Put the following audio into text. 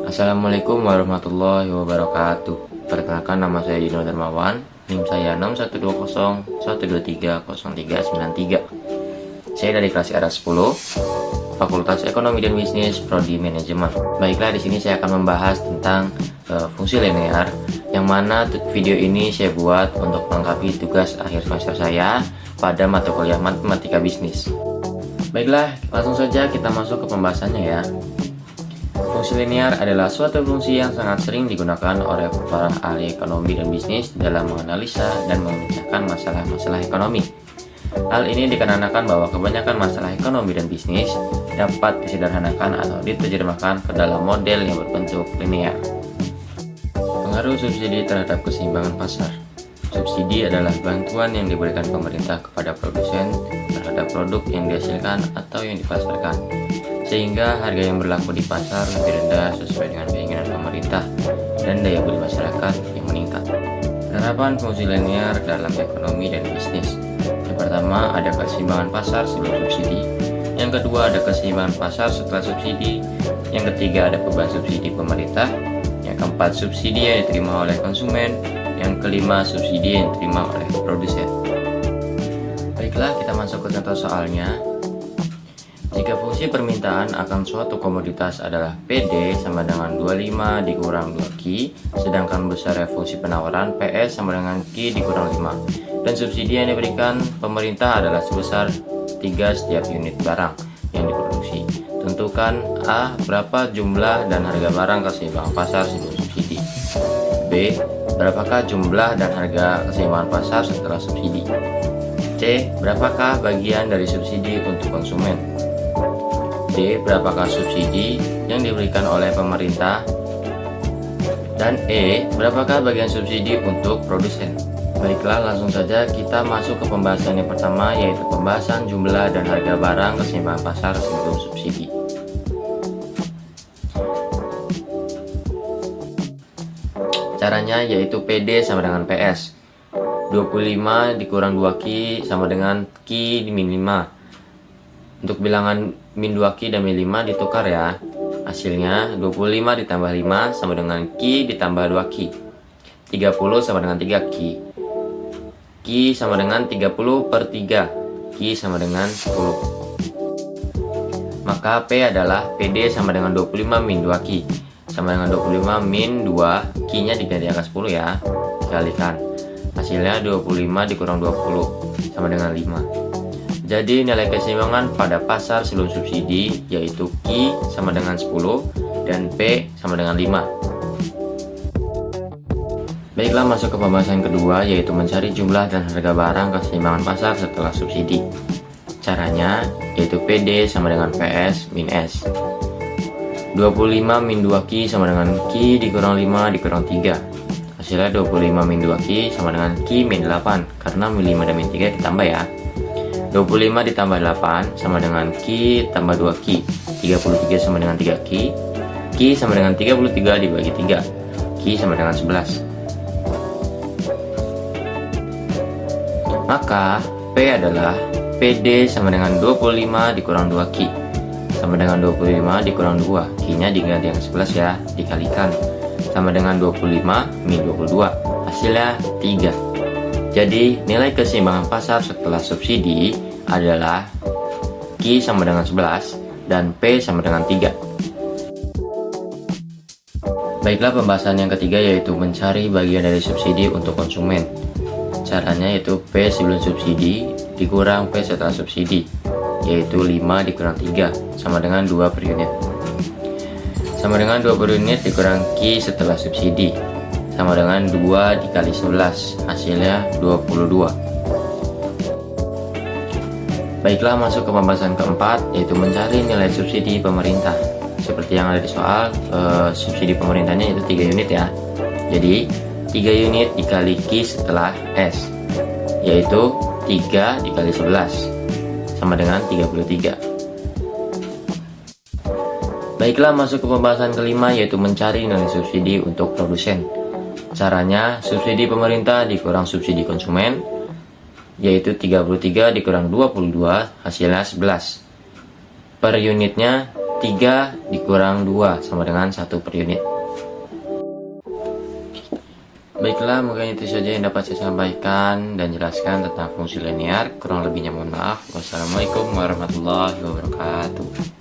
Assalamualaikum warahmatullahi wabarakatuh. Perkenalkan, nama saya Dino Darmawan, NIM saya 612011230393. Saya dari kelas RA 10, Fakultas Ekonomi dan Bisnis, Prodi Manajemen. Baiklah, di sini saya akan membahas tentang fungsi linear, yang mana video ini saya buat untuk melengkapi tugas akhir semester saya pada mata kuliah Matematika Bisnis. Baiklah, langsung saja kita masuk ke pembahasannya ya. Fungsi linear adalah suatu fungsi yang sangat sering digunakan oleh para ahli ekonomi dan bisnis dalam menganalisa dan memecahkan masalah-masalah ekonomi. Hal ini dikarenakan bahwa kebanyakan masalah ekonomi dan bisnis dapat disederhanakan atau diterjemahkan ke dalam model yang berbentuk linear. Pengaruh subsidi terhadap keseimbangan pasar. Subsidi adalah bantuan yang diberikan pemerintah kepada produsen terhadap produk yang dihasilkan atau yang dipasarkan, sehingga harga yang berlaku di pasar lebih rendah sesuai dengan keinginan pemerintah dan daya beli masyarakat yang meningkat. Penerapan fungsi linear dalam ekonomi dan bisnis. Yang pertama, ada keseimbangan pasar sebelum subsidi. Yang kedua, ada keseimbangan pasar setelah subsidi. Yang ketiga, ada beban subsidi pemerintah. Yang keempat, subsidi yang diterima oleh konsumen. Yang kelima, subsidi yang diterima oleh produsen. Baiklah, kita masuk ke contoh soalnya. Jika fungsi permintaan akan suatu komoditas adalah PD sama dengan 25 dikurang 2Q, sedangkan besarnya fungsi penawaran PS sama dengan Q dikurang 5, dan subsidi yang diberikan pemerintah adalah sebesar 3 setiap unit barang yang diproduksi. Tentukan A. Berapa jumlah dan harga barang keseimbangan pasar sebelum subsidi. B. Berapakah jumlah dan harga keseimbangan pasar setelah subsidi. C. Berapakah bagian dari subsidi untuk konsumen. D. Berapakah subsidi yang diberikan oleh pemerintah. Dan E. Berapakah bagian subsidi untuk produsen. Baiklah, langsung saja kita masuk ke pembahasan yang pertama, yaitu pembahasan jumlah dan harga barang keseimbangan pasar sebelum subsidi. Caranya yaitu PD sama dengan PS. 25 dikurang 2Q sama dengan Q di min 5. Untuk bilangan min 2Q dan min 5 ditukar ya. Hasilnya 25 ditambah 5 sama dengan Q ditambah 2Q. 30 sama dengan 3Q. Q sama dengan 30 per 3. Q sama dengan 10. Maka P adalah PD sama dengan 25 min 2Q. Sama dengan 25 min 2, Q nya diganti angka 10 ya, dikalikan. Hasilnya 25 dikurang 20 sama dengan 5. Jadi nilai keseimbangan pada pasar sebelum subsidi yaitu Q sama dengan 10 dan P sama dengan 5. Baiklah, masuk ke pembahasan kedua, yaitu mencari jumlah dan harga barang keseimbangan pasar setelah subsidi. Caranya yaitu PD sama dengan PS min S. 25 min 2Q sama dengan Q dikurang 5 dikurang 3. Hasilnya 25 min 2Q sama dengan Q min 8, karena min 5 dan min 3 ditambah ya. 25 ditambah 8 sama dengan Q tambah 2Q. 33 sama dengan 3Q. Q sama dengan 33 dibagi 3. Q sama dengan 11. Maka P adalah PD sama dengan 25 dikurang 2Q sama dengan 25 dikurang 2, Q nya diganti yang 11 ya, dikalikan, sama dengan 25 min 22, hasilnya 3. Jadi nilai keseimbangan pasar setelah subsidi adalah Q sama dengan 11 dan P sama dengan 3. Baiklah, pembahasan yang ketiga yaitu mencari bagian dari subsidi untuk konsumen. Caranya yaitu P sebelum subsidi dikurang P setelah subsidi, yaitu 5 dikurang 3 sama dengan 2 per unit. Sama dengan 2 per unit dikurang Q setelah subsidi, sama dengan 2 dikali 11, hasilnya 22. Baiklah, masuk ke pembahasan keempat, yaitu mencari nilai subsidi pemerintah. Seperti yang ada di soal, subsidi pemerintahnya itu 3 unit ya. Jadi 3 unit dikali Q setelah S, yaitu 3 dikali 11 sama dengan 33. Baiklah, masuk ke pembahasan kelima, yaitu mencari nilai subsidi untuk produsen. Caranya subsidi pemerintah dikurang subsidi konsumen, yaitu 33 dikurang 22, hasilnya 11. Per unitnya 3 dikurang 2 sama dengan 1 per unit. Baiklah, mungkin itu saja yang dapat saya sampaikan dan jelaskan tentang fungsi linear. Kurang lebihnya mohon maaf. Wassalamualaikum warahmatullahi wabarakatuh.